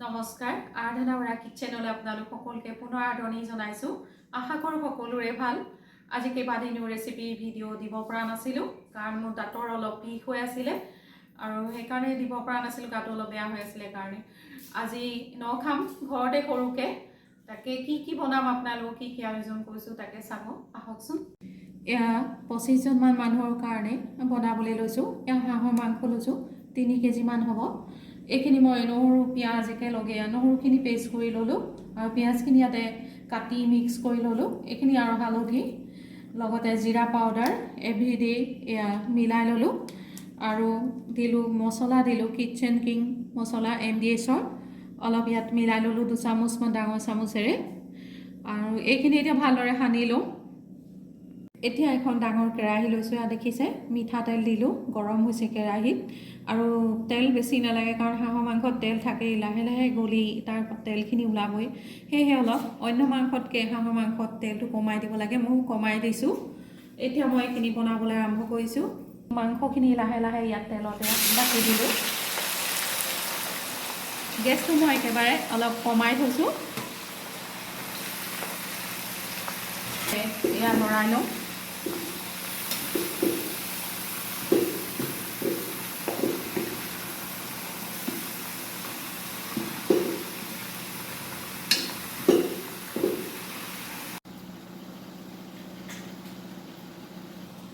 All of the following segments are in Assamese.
নমস্কাৰ আৰাধনা বৰা কিচেনলৈ আপোনালোক সকলোকে পুনৰ আদৰণি জনাইছো আশা কৰো সকলোৰে ভাল আজি কেইবাদিনো ৰেচিপি ভিডিঅ' দিব পৰা নাছিলো কাৰণ মোৰ দাঁতৰ অলপ বিষ হৈ আছিল আৰু সেইকাৰণে দিব পৰা নাছিলো গাটো অলপ বেয়া হৈ আছিল কাৰণে আজি নখাম ঘৰতে সৰুকে তাকে কি বনাম আপোনালোক কি আয়োজন কৰিছো তাকে চাব আহকচোন এয়া 25 জন মান মানুহৰ কাৰণে বনাবলৈ লৈছো এয়া হাঁহৰ মাংস লৈছো 3 কেজি মান হ'ব এইখিনি মই নহৰু পিয়াজ একেলগে নহৰুখিনি পেষ্ট কৰি ললো আৰু পিয়াজখিনি ইয়াতে কাটি মিক্স কৰি ললো এইখিনি আৰু হালধি লগতে জিৰা পাউডাৰ এভৰিডে এয়া মিলাই ললো আৰু দিলো মছলা দিলো কিচেন কিং মছলা এমডিএছৰ অলপ ইয়াত মিলাই ললো 2 চামুচ মান ডাঙৰ চামুচেৰে আৰু এইখিনি এতিয়া ভালদৰে সানি লওঁ এতিয়া এখন ডাঙৰ কেৰাহী লৈছো আ দেখিছে মিঠা তেল দিলো গৰম হৈছে কেৰাহীত আৰু তেল বেছি নালাগে কাৰণ হাঁহৰ মাংসত তেল থাকে লাহে লাহে গলি তাৰ তেলখিনি ওলাবই হেহে অলপ অন্য মাংসতকে হাঁহৰ মাংসত তেলটো কমাই দিব লাগে মই কমাই দিছো এতিয়া মই এইখিনি বনাবলৈ আৰম্ভ কৰিছো মাংসখিনি লাহে লাহে ইয়াত তেলতে বাকি দিলো গেছটো মই একেবাৰে অলপ কমাই থৈছো এয়া লৰাই লওঁ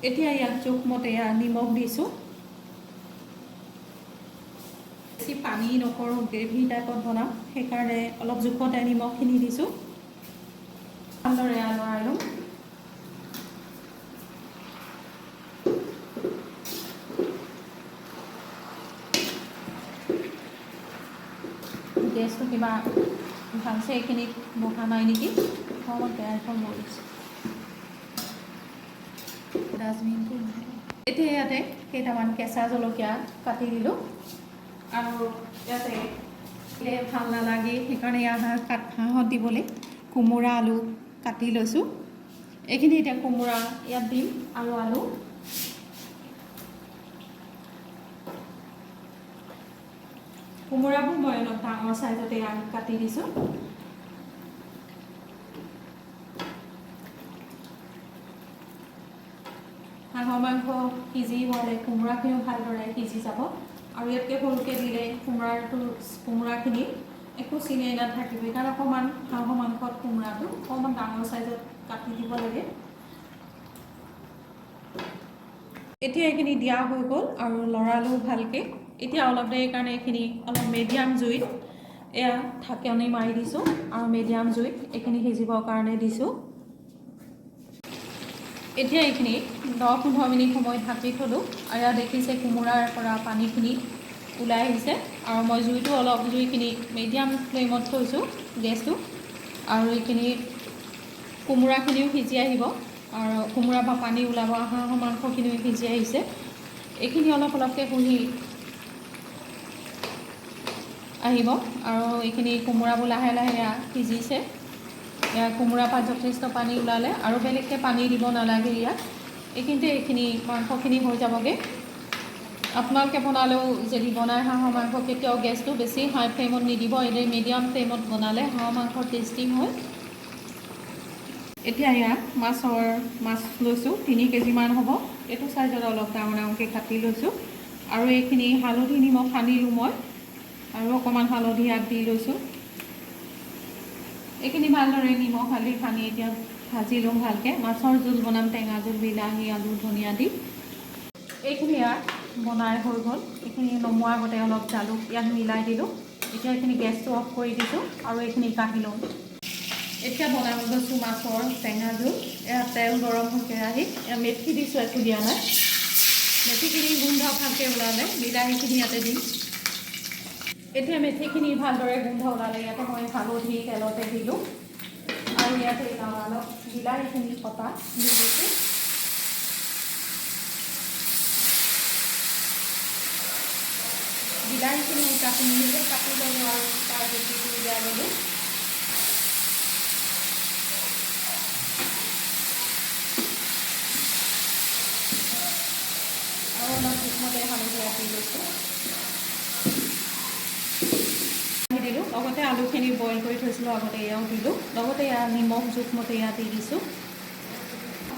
এতিয়া ইয়াত জোখমতে নিমখ দিছো বেছি পানী নকৰো গ্ৰেভি টাইপত বনাম সেইকাৰণে অলপ জোখতে নিমখখিনি দিছো ভালদৰে লৰাই লওঁ গেছটো কিবা ভালছে এইখিনিত বহা নাই নেকি অকণমান কেৰাহীখন বহিছে ডাষ্টবিনটো এতিয়া ইয়াতে কেইটামান কেঁচা জলকীয়া কাটি দিলোঁ আৰু ইয়াতে ভাল নালাগে সেইকাৰণে হাঁহত দিবলৈ কোমোৰা আলু কাটি লৈছোঁ এইখিনি এতিয়া কোমোৰা ইয়াত দিম আৰু আলু কোমোৰাবোৰ মই অলপ ডাঙৰ চাইজতে কাটি দিছোঁ হাঁহৰ মাংস সিজি হ'লে কোমোৰাখিনিও ভালদৰে সিজি যাব আৰু ইয়াতকৈ সৰুকৈ দিলে কোমোৰাখিনি একো চিনে নাথাকিব সেইকাৰণে অকণমান হাঁহৰ মাংসত কোমোৰাটো অকণমান ডাঙৰ চাইজত কাটি দিব লাগে এতিয়া এইখিনি দিয়া হৈ গ'ল আৰু লৰালো ভালকৈ এতিয়া অলপ দেৰিৰ কাৰণে এইখিনি অলপ মিডিয়াম জুইত এয়া ঢাকনি মাৰি দিছোঁ আৰু মিডিয়াম জুইত এইখিনি সিজিবৰ কাৰণে দিছোঁ এতিয়া এইখিনি 10-15 মিনিট সময় ঢাকি থলোঁ আৰু ইয়াত দেখিছে কোমোৰাৰ পৰা পানীখিনি ওলাই আহিছে আৰু মই জুইখিনি মিডিয়াম ফ্লেমত থৈছোঁ গেছটো আৰু এইখিনি কোমোৰাখিনিও সিজি আহিব আৰু কোমোৰা বা পানী ওলাব হাঁহৰ মাংসখিনিও সিজি আহিছে এইখিনি অলপকৈ শুহি আহিব আৰু এইখিনি কোমোৰাবোৰ লাহে লাহে সিজিছে কোমোৰা পৰা যথেষ্ট পানী ওলালে আৰু বেলেগকৈ পানী দিব নালাগে ইয়াত এইখিনি মাংসখিনি হৈ যাবগৈ আপোনালোকে বনালেও যদি বনায় হাঁহৰ মাংস কেতিয়াও গেছটো বেছি হাই ফ্লেমত নিদিব এনেই মিডিয়াম ফ্লেমত বনালে হাঁহৰ মাংস টেষ্টি হয় এতিয়া ইয়াত মাছ লৈছোঁ 3 কেজিমান হ'ব এইটো চাইজত অলপ ডাঙৰকৈ কাটি লৈছোঁ আৰু এইখিনি হালধি নিমখ সানিলোঁ মই আৰু অকণমান হালধি ইয়াত দি লৈছোঁ এইখিনি ভালদৰে নিমখ হালধি সানি এতিয়া ভাজি লওঁ ভালকৈ মাছৰ জোল বনাম টেঙা জোল বিলাহী আলু ধনিয়া দি এইখিনি ইয়াত বনাই হৈ গ'ল এইখিনি নমোৱাৰ আগতে অলপ জালুক ইয়াত মিলাই দিলোঁ এতিয়া এইখিনি গেছটো অফ কৰি দিছোঁ আৰু এইখিনি কাঢ়ি লওঁ এতিয়া বনাব লৈছোঁ মাছৰ টেঙা জোল এয়া তেল গৰম হৈ কেৰাহীত এয়া মেথি দিছোঁ একো দিয়া নাই মেথিখিনি গোন্ধ ভালকৈ ওলালে বিলাহীখিনি ইয়াতে দিম এতিয়া মেথিখিনি ভালদৰে গোন্ধ ওলালে ইয়াতে মই হালধি তেলতে দিলোঁ আৰু ইয়াতে অলপ বিলাহীখিনি কটা দি দিছোঁ বিলাহীখিনি নিজে কাটি ল'লোঁ আৰু তাৰ গুটিটো উলিয়াই ল'লোঁ আৰু অলপ জোখমতে হালধি ৰাখি লৈছোঁ দিলোঁ লগতে আলুখিনি বইল কৰি থৈছিলোঁ আগতে এয়াও দিলোঁ লগতে এয়া নিমখ জোখমতে এয়া দি দিছোঁ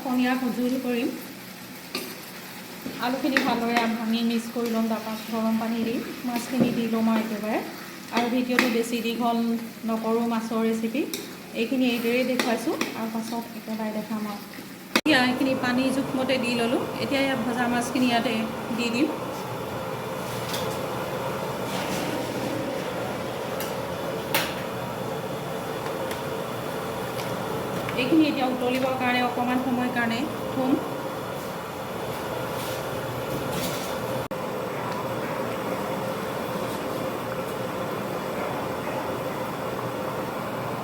পনীয়া জোল কৰিম আলুখিনি ভালদৰে ভাঙি মিক্স কৰি ল'ম তাৰপৰা গৰম পানী দি মাছখিনি দি ল'ম আৰু একেবাৰে আৰু ভিডিঅ'টো বেছি দীঘল নকৰোঁ মাছৰ ৰেচিপি এইখিনি এইদৰেই দেখুৱাইছোঁ আৰু পাছত একেবাৰে দেখাম আৰু এতিয়া এইখিনি পানী জোখমতে দি ল'লোঁ এতিয়া ইয়াত ভজা মাছখিনি ইয়াতে দি দিম এইখিনি এতিয়া উতলিবৰ কাৰণে অকণমান সময়ৰ কাৰণে থ'ম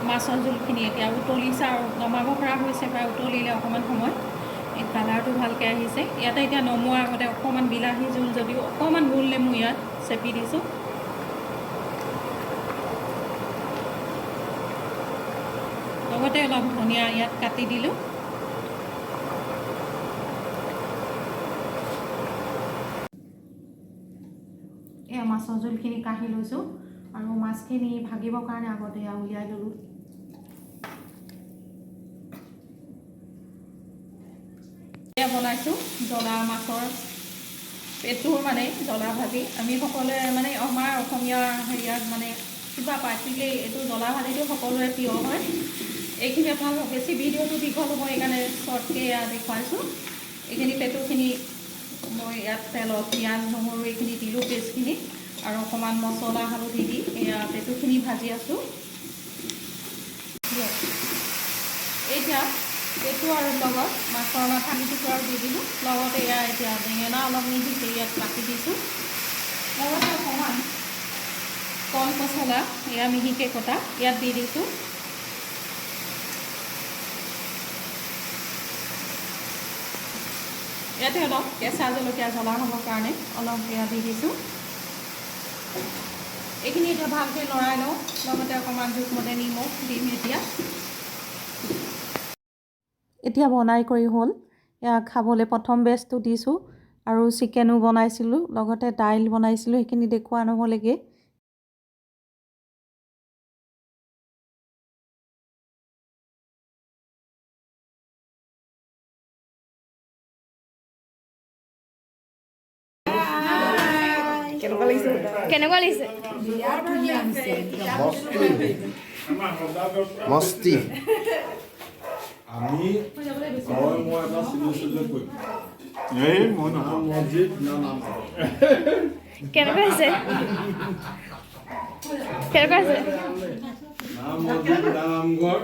মাছৰ জোলখিনি এতিয়া উতলিছে আৰু নমাব পৰা হৈছে প্ৰায় উতলিলে অকণমান সময় এই কালাৰটো ভালকৈ আহিছে ইয়াতে এতিয়া নমোৱাৰ আগতে অকণমান বিলাহী জোল যদিও অকণমান গোল নেমু ইয়াত চেপি দিছোঁ লগতে অলপ ধনিয়া ইয়াত কাটি দিলোঁ এয়া মাছৰ জোলখিনি কাঢ়ি লৈছোঁ আৰু মাছখিনি ভাগিবৰ কাৰণে আগতে এয়া উলিয়াই ল'লোঁ এয়া বনাইছোঁ জ্বলা মাছৰ পেটুৰ মানে জ্বলা ভাজি আমি সকলোৱে মানে আমাৰ অসমীয়া হেৰিয়াত মানে কিবা পাতিলেই এইটো জ্বলা ভাজিটো সকলোৰে প্ৰিয় হয় এইখিনি আপোনালোকক বেছি ভিডিঅ'টো দীঘল হ'ব সেইকাৰণে শ্বৰ্টকৈ এয়া দেখুৱাইছোঁ এইখিনি পেটুখিনি মই ইয়াত তেলত পিঁয়াজ নহৰু এইখিনি দিলোঁ পেষ্টখিনি আৰু অকণমান মছলা হালধি দি এয়া পেটুখিনি ভাজি আছোঁ এতিয়া পেটু আৰু লগত মাছৰ মাথা মিঠি আৰু দি দিলোঁ লগতে এয়া এতিয়া বেঙেনা অলপ মিহিকৈ ইয়াত কাটি দিছোঁ লগতে অকণমান কল পচলা এয়া মিহিকৈ কটা ইয়াত দি দিছোঁ ইয়াতে অলপ কেঁচা জলকীয়া জ্বলা হ'বৰ কাৰণে অলপ এয়া দি দিছোঁ এইখিনি এতিয়া ভালকৈ লৰাই লওঁ লগতে অকণমান জোখমতে নিমখ দিম এতিয়া বনাই কৰি হ'ল এয়া খাবলৈ প্ৰথম বেচটো দিছোঁ আৰু চিকেনো বনাইছিলোঁ লগতে দাইল বনাইছিলোঁ সেইখিনি দেখুওৱা নহ'লেগৈ কেনেকুৱা লাগিছে মস্তি আমি মই এটা চিলেক্ট কৰিম এই মই নহয় মছজিদ না নাম কেনেকুৱা হৈছে কেনেকুৱা হৈছে নাম মছজিদ নামঘৰ